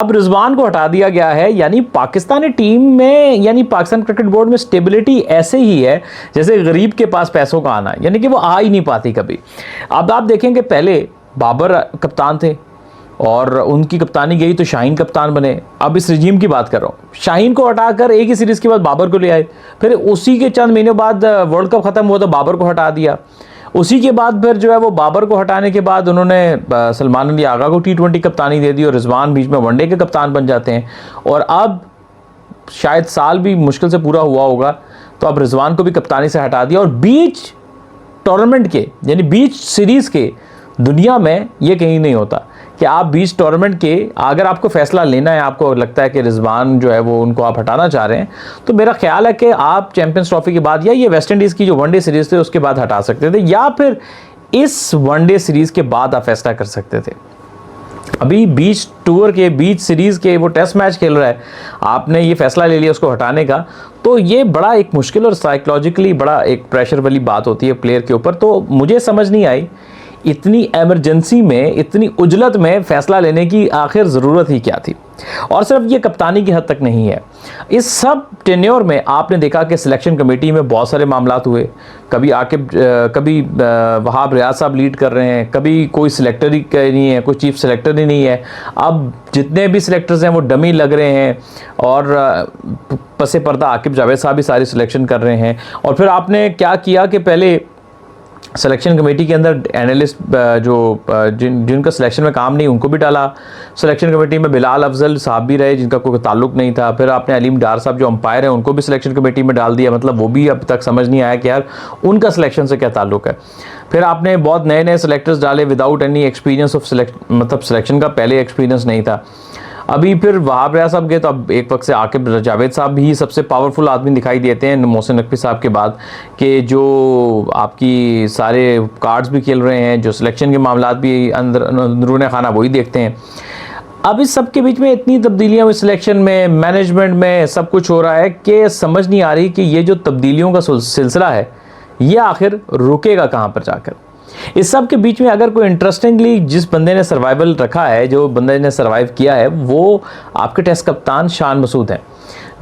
अब रिजवान को हटा दिया गया है, यानी पाकिस्तानी टीम में, यानी पाकिस्तान क्रिकेट बोर्ड में स्टेबिलिटी ऐसे ही है जैसे गरीब के पास पैसों का आना, यानी कि वो आ ही नहीं पाती कभी। अब आप देखेंगे पहले बाबर कप्तान थे और उनकी कप्तानी गई तो शाहीन कप्तान बने। अब इस रिजीम की बात कर रहा हूँ, शाहीन को हटाकर एक ही सीरीज़ के बाद बाबर को ले आए, फिर उसी के चंद महीनों बाद वर्ल्ड कप ख़त्म हुआ तो बाबर को हटा दिया। उसी के बाद फिर जो है वो बाबर को हटाने के बाद उन्होंने सलमान अली आगा को T20 कप्तानी दे दी और रिजवान बीच में वनडे के कप्तान बन जाते हैं। और अब शायद साल भी मुश्किल से पूरा हुआ होगा तो अब रिजवान को भी कप्तानी से हटा दिया। और बीच टूर्नामेंट के, यानी बीच सीरीज़ के दुनिया में ये कहीं नहीं होता कि आप बीच टूर्नामेंट के, अगर आपको फैसला लेना है, आपको लगता है कि रिजवान जो है वो उनको आप हटाना चाह रहे हैं, तो मेरा ख्याल है कि आप चैंपियंस ट्रॉफी के बाद या ये वेस्ट इंडीज़ की जो वनडे सीरीज़ थे उसके बाद हटा सकते थे, या फिर इस वनडे सीरीज़ के बाद आप फैसला कर सकते थे। अभी बीच टूर के, बीच सीरीज़ के वो टेस्ट मैच खेल रहा है, आपने ये फैसला ले लिया उसको हटाने का, तो ये बड़ा एक मुश्किल और साइकोलॉजिकली बड़ा एक प्रेशर वाली बात होती है प्लेयर के ऊपर। तो मुझे समझ नहीं आई इतनी एमरजेंसी में, इतनी उजलत में फ़ैसला लेने की आखिर ज़रूरत ही क्या थी। और सिर्फ ये कप्तानी की हद तक नहीं है, इस सब टेन्योर में आपने देखा कि सिलेक्शन कमेटी में बहुत सारे मामलात हुए। कभी आकिब, कभी वहाब रियाज साहब लीड कर रहे हैं, कभी कोई सिलेक्टर ही नहीं है, कोई चीफ सिलेक्टर ही नहीं है। अब जितने भी सिलेक्टर्स हैं वो डमी लग रहे हैं और पसे पर्दा आकिब जावेद साहब भी सारी सिलेक्शन कर रहे हैं। और फिर आपने क्या किया कि पहले सिलेक्शन कमेटी के अंदर एनालिस्ट जिनका सिलेक्शन में काम नहीं, उनको भी डाला। सिलेक्शन कमेटी में बिलाल अफजल साहब भी रहे जिनका कोई ताल्लुक नहीं था। फिर आपने अलीम डार साहब जो अंपायर हैं उनको भी सिलेक्शन कमेटी में डाल दिया, मतलब वो भी अब तक समझ नहीं आया कि यार उनका सिलेक्शन से क्या ताल्लुक है। फिर आपने बहुत नए नए सिलेक्टर्स डाले विदाउट एनी एक्सपीरियंस ऑफ मतलब सिलेक्शन का पहले एक्सपीरियंस नहीं था। अभी फिर वहाब रियाज साहब गए तो अब एक वक्त से आकिब जावेद साहब भी सबसे पावरफुल आदमी दिखाई देते हैं मोहसिन नकवी साहब के बाद, कि जो आपकी सारे कार्ड्स भी खेल रहे हैं, जो सिलेक्शन के मामलात भी अंदरूनी खाना वही देखते हैं। अब इस सब के बीच में इतनी तब्दीलियाँ हुई सिलेक्शन में, मैनेजमेंट में, सब कुछ हो रहा है कि समझ नहीं आ रही कि ये जो तब्दीलियों का सिलसिला है ये आखिर रुकेगा कहाँ पर जाकर। इस सब के बीच में अगर कोई इंटरेस्टिंगली जिस बंदे ने सर्वाइवल रखा है, जो बंदे ने सर्वाइव किया है, वो आपके टेस्ट कप्तान शान मसूद हैं,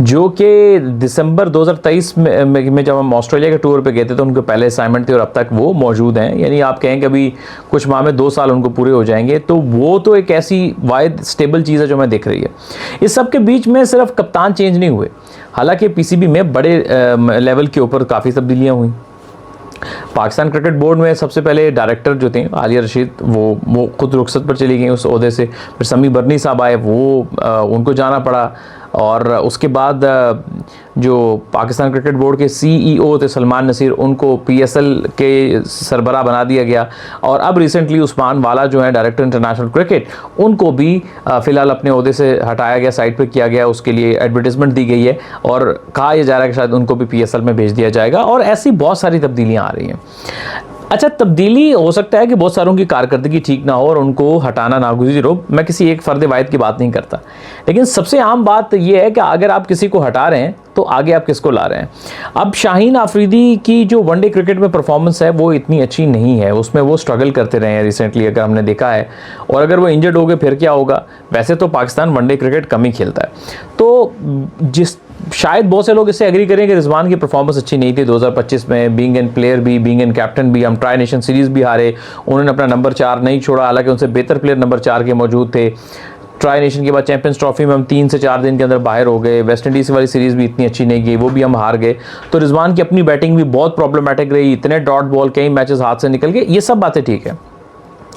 जो कि दिसंबर 2023 में जब हम ऑस्ट्रेलिया के टूर पे गए थे तो उनके पहले असाइनमेंट थे और अब तक वो मौजूद हैं। यानी आप कहें कि अभी कुछ माह में 2 साल उनको पूरे हो जाएंगे, तो वो तो एक ऐसी वाहिद स्टेबल चीज़ है जो मैं दिख रही है। इस सब के बीच में सिर्फ कप्तान चेंज नहीं हुए, हालांकि PCB में बड़े लेवल के ऊपर काफ़ी तब्दीलियाँ हुई। पाकिस्तान क्रिकेट बोर्ड में सबसे पहले डायरेक्टर जो थे आलिया रशीद, वो खुद रुखसत पर चली गई उस ओहदे से। फिर समी बरनी साहब आए, वो उनको जाना पड़ा। और उसके बाद जो पाकिस्तान क्रिकेट बोर्ड के CEO थे सलमान नसीर, उनको PSL के सरबराह बना दिया गया। और अब रिसेंटली उस्मान वाला जो है डायरेक्टर इंटरनेशनल क्रिकेट, उनको भी फ़िलहाल अपने ओहदे से हटाया गया, साइड पे किया गया, उसके लिए एडवर्टीजमेंट दी गई है और कहा यह जा रहा है कि शायद उनको भी PSL में भेज दिया जाएगा। और ऐसी बहुत सारी तब्दीलियाँ आ रही हैं। अच्छा, तब्दीली हो सकता है कि बहुत सारों की कारकर्दगी ठीक ना हो और उनको हटाना नागुज़ीर हो, मैं किसी एक फ़र्द वाहिद की बात नहीं करता, लेकिन सबसे आम बात यह है कि अगर आप किसी को हटा रहे हैं तो आगे आप किसको ला रहे हैं। अब शाहीन आफरीदी की जो वनडे क्रिकेट में परफॉर्मेंस है वो इतनी अच्छी नहीं है, उसमें वो स्ट्रगल करते रहे हैं रिसेंटली, अगर हमने देखा है। और अगर वो इंजर्ड हो गए फिर क्या होगा। वैसे तो पाकिस्तान वनडे क्रिकेट कम ही खेलता है, तो शायद बहुत से लोग इससे एग्री करें कि रिजवान की परफॉर्मेंस अच्छी नहीं थी 2025 में, बीइंग एन प्लेयर भी, बीइंग एन कैप्टन भी। हम ट्राई नेशन सीरीज़ भी हारे, उन्होंने अपना नंबर 4 नहीं छोड़ा, हालांकि उनसे बेहतर प्लेयर नंबर 4 के मौजूद थे। ट्राई नेशन के बाद चैंपियंस ट्रॉफी में हम 3 से 4 दिन के अंदर बाहर हो गए। वेस्ट इंडीज़ वाली सीरीज़ भी इतनी अच्छी नहीं गई, वो भी हम हार गए। तो रिजवान की अपनी बैटिंग भी बहुत प्रॉब्लमेटिक रही, इतने डॉट बॉल, कई मैचेस हाथ से निकल गए, ये सब बातें ठीक है,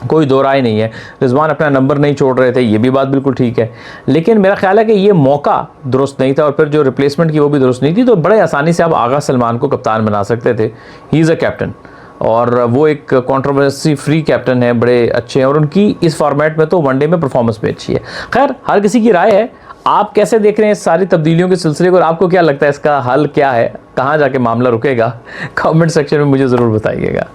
कोई दो राय नहीं है। रिजवान अपना नंबर नहीं छोड़ रहे थे, ये भी बात बिल्कुल ठीक है, लेकिन मेरा ख्याल है कि ये मौका दुरुस्त नहीं था और फिर जो रिप्लेसमेंट की वो भी दुरुस्त नहीं थी। तो बड़े आसानी से आप आगा सलमान को कप्तान बना सकते थे, ही इज़ अ कैप्टन, और वो एक कंट्रोवर्सी फ्री कैप्टन है, बड़े अच्छे हैं और उनकी इस फॉर्मेट में तो वनडे में परफॉर्मेंस भी अच्छी है। खैर, हर किसी की राय है। आप कैसे देख रहे हैं इस सारी तब्दीलियों के सिलसिले को और आपको क्या लगता है इसका हल क्या है, कहाँ जाके मामला रुकेगा? कमेंट सेक्शन में मुझे ज़रूर बताइएगा।